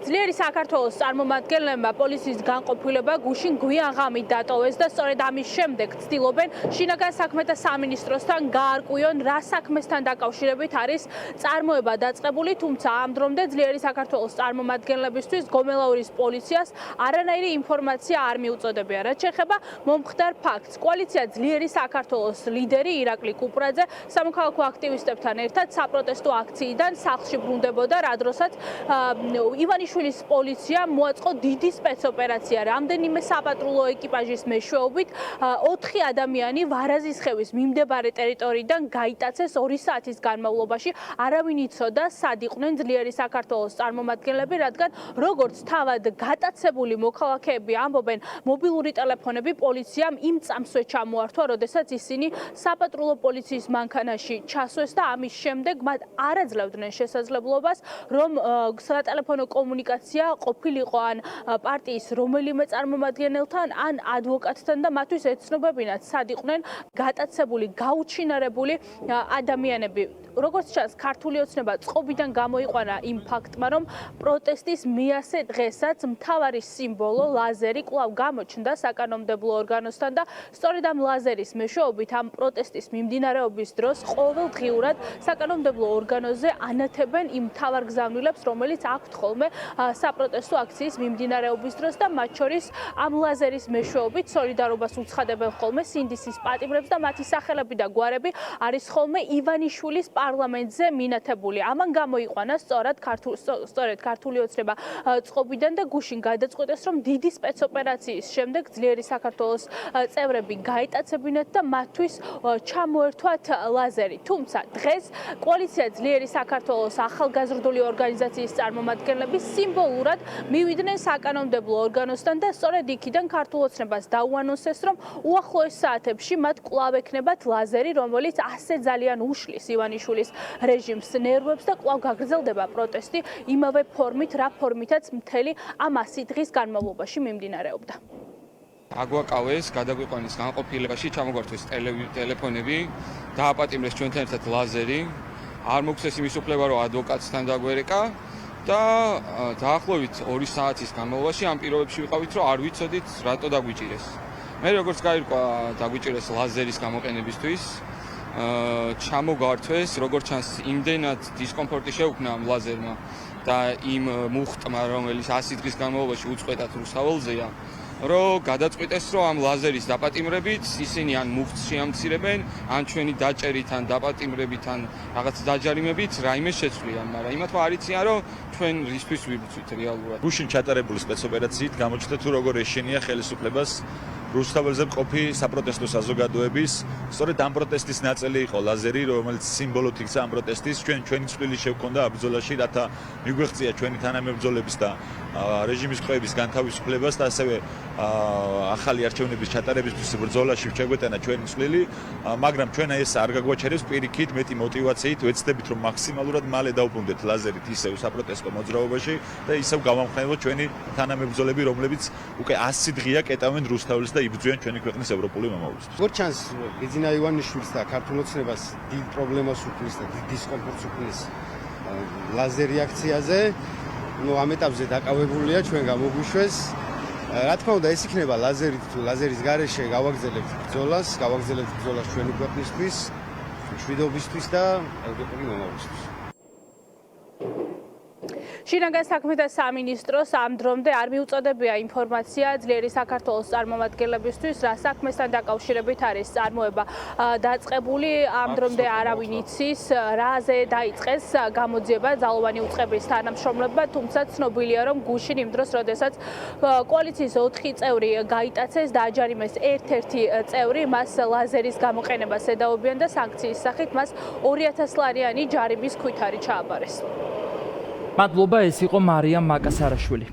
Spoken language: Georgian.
ძლიერი საქართველოს წარმომადგენლებმა პოლიციის განყოფილება გუშინ გვიან ღამით დატოვეს და სწორედ ამის შემდეგ ცდილობენ შინაგან საქმეთა სამინისტროსთან გაარკვიონ რა საქმესთან დაკავშირებით არის წარმოება დაწყებული, თუმცა ამ დრომდე ძლიერი საქართველოს წარმომადგენლებისთვის გომელაურის პოლიციას არანაირი ინფორმაცია არ მიუწოდებია. რაც შეეხება მომხდარ ფაქტს, კოალიცია ძლიერი საქართველოს ლიდერი ირაკლი კუპრაძე სამოქალაქო აქტივისტებთან ერთად საპროტესტო აქციიდან სახლში ბრუნდებოდა, რა დროსაც ივანიშვილის პოლიციამ მოაწყო დიდი სპეცოპერაცია. რამდენიმე საპატრულო ეკიპაჟის მეშვეობით 4 ადამიანი ვარაზისხევის მიმდებარე ტერიტორიიდან გაიტაცეს 2 საათის განმავლობაში. არავინ იცოდა სად იყვნენ ძლიერი საქართველოს წარმომადგენლები, რადგან როგორც თავად გატაცებული მოქალაქეები ამბობენ, მობილური ტელეფონები პოლიციამ იმ წამსვე ჩამოართვა, როდესაც ისინი საპატრულო პოლიციის მანქანაში ჩასვეს და ამის შემდეგ მათ არ აძლევდნენ შესაძლებლობას, რომ სატელეფონო კომუნიკაცია ყოფილიყო ან პარტიის რომელიმე წარმომადგენელთან, ან ადვოკატთან და მათთვის ეცნობებინათ სად იყვნენ გატაცებული, გაუჩინარებული ადამიანები. როგორც ჩანს, ქართული ოცნება წყობიდან გამოიყვანა იმ ფაქტმა, რომ პროტესტის მეასე დღესაც მთავარი სიმბოლო ლაზერი კვლავ გამოჩნდა საკანონმდებლო ორგანოსთან და სწორედ ამ ლაზერის მეშვეობით ამ პროტესტის მიმდინარეობის დროს ყოველდღიურად საკანონმდებლო ორგანოზე ანათებენ იმ მთავარ გზავნილებს, რომელიც აქვთ ხოლმე საპროტესტო აქციის მიმდინარეობის დროს და მათ შორის ამ ლაზერის მეშვეობით სოლიდარობას უცხადებენ ხოლმე სინდისის პატიმრებს და მათი სახელები და გვარები არის ხოლმე ივანიშვილის პარლამენტზე მინათებული. ამან გამოიყვანა სწორედ ქართული ოცნება წყობიდან და გუშინ გადაწყვეტეს, რომ დიდი სპეცოპერაციის შემდეგ ძლიერი საქართველოს წევრები გაიტაცებინათ და მათთვის ჩამოერთვათ ლაზერი. თუმცა დღეს კოალიცია ძლიერი საქართველოს ახალგაზრდული ორგანიზაციის წარმომადგენლები სიმბოლურად მივიდნენ საკანონმდებლო ორგანოსთან და სწორედ იქიდან ქართულ ოცნებას დაუანონსეს, რომ უახლოეს საათებში მათ კვლავ ექნებათ ლაზერი, რომელიც ასე ძალიან უშლის ივანიშვილის რეჟიმს ნერვებს და კვლავ გაგრძელდება პროტესტი იმავე ფორმით, რა ფორმითაც მთელი ამ 100 დღის განმავლობაში მიმდინარეობდა. აგვაკავეს, გადაგვიყვანეს განყოფილებაში, ჩამოგვართვეს ტელეფონები, დააპატიმრეს ჩვენთან ერთად ლაზერი, არ მოგცეს იმის უფლება, რომ ადვოკატთან დაგვერეკა და დაახლოებით 2 საათის განმავლობაში ამ პირობებში ვიყავით, რომ არ ვიცოდით, რატო დაგვიჭირეს. მე როგორც გაირკვა, დაგვიჭირეს ლაზერის გამოყენებისთვის. ჩამოგვართვეს, როგორც ჩანს, იმდენად დისკომფორტი შეუქმნა ამ ლაზერმა და იმ მუხტმა, რომელიც 100 დღის განმავლობაში უწყვეტად რუსაველზეა, რომ გადაწყვიტეს, რომ ამ ლაზერის დაპატიმრებით ისინი ან მუხტს შეამცირებენ, ან ჩვენი დაჭერით ან დაპატიმრებით ან რაღაც დაჯარიმებით რაიმე შეცვლიან, მაგრამ იმათმა არ იციან, რომ ჩვენ რისთვის ვიბრძვით რეალურად. გუშინ ჩატარებული სპეცოპერაციით გამოჩნდა თუ როგორ ეშინია ხელისუფლებას რუსთაველზე მყოფი საპროტესტო საზოგადოების, სწორედ ამ პროტესტის ნაწილი იყო ლაზერი, რომელიც სიმბოლოდ იქცა ამ პროტესტის. ჩვენი წვლილი შევქონდა ამ ბრძოლაში, რათა მიგვეღწია ჩვენი თანამებრძოლების და რეჟიმის ყოების განთავისუფლებას და ასევე ახალი არჩევნების ჩატარებისთვის ბრძოლაში შეგვეტანა ჩვენი წვლილი, მაგრამ ჩვენ ეს არ გაგვაჩერებს პირიქით მეტი мотивაციით, ვეცდებით რომ მაქსიმალურად მალე დავუბრუნდეთ ლაზერით ისევ საპროტესტო მოძრაობაში და ისევ გავამხნევოთ ჩვენი თანამებრძოლები, რომლებიც უკვე 100 დღეა კეტავენ რუსთაველს და იბრძვიან ჩვენი ქვეყნის ევროპული მომავლისთვის. როგორც ჩანს, ბიძინა ივანიშვილის და ქართულ ოცნებას დიდ პრობლემას უქმნის და დიდ დისკომფორტს უქმნის ლაზერი აქციაზე. ამ ეტაპზე დაკავებულია, ჩვენ გამოგვიშვეს. რა თქმა უნდა, ეს იქნება ლაზერით თუ ლაზერის გარეშე გავაგრძელებთ ბრძოლას ჩვენი ქვეყნისთვის, მშვიდობისთვის და ევროპული მომავლისთვის. შინაგან საქმეთა სამინისტროს ამ დრომდე არ მიუწოდებია ინფორმაცია ძლიერი საქართველოს წარმომადგენლებისთვის, რა საქმესთან დაკავშირებით არის წარმოება დაწყებული. ამ დრომდე არავინ იცის, რაზე დაიწყეს გამოძიება ძალოვანი უწყების თანამშრომლებმა, თუმცა ცნობილია, რომ გუშინ იმ დროს, როდესაც კოალიციის 4 წევრი გაიტაცეს და აჯარიმეს ერთ-ერთი წევრი, მას ლაზერის გამოყენებას ედაობიან და სანქციის სახით მას 2000 ლარიანი ჯარიმის ქვითარი ჩააბარეს. მადლობა, ეს იყო მარიამ მაკასარაშვილი.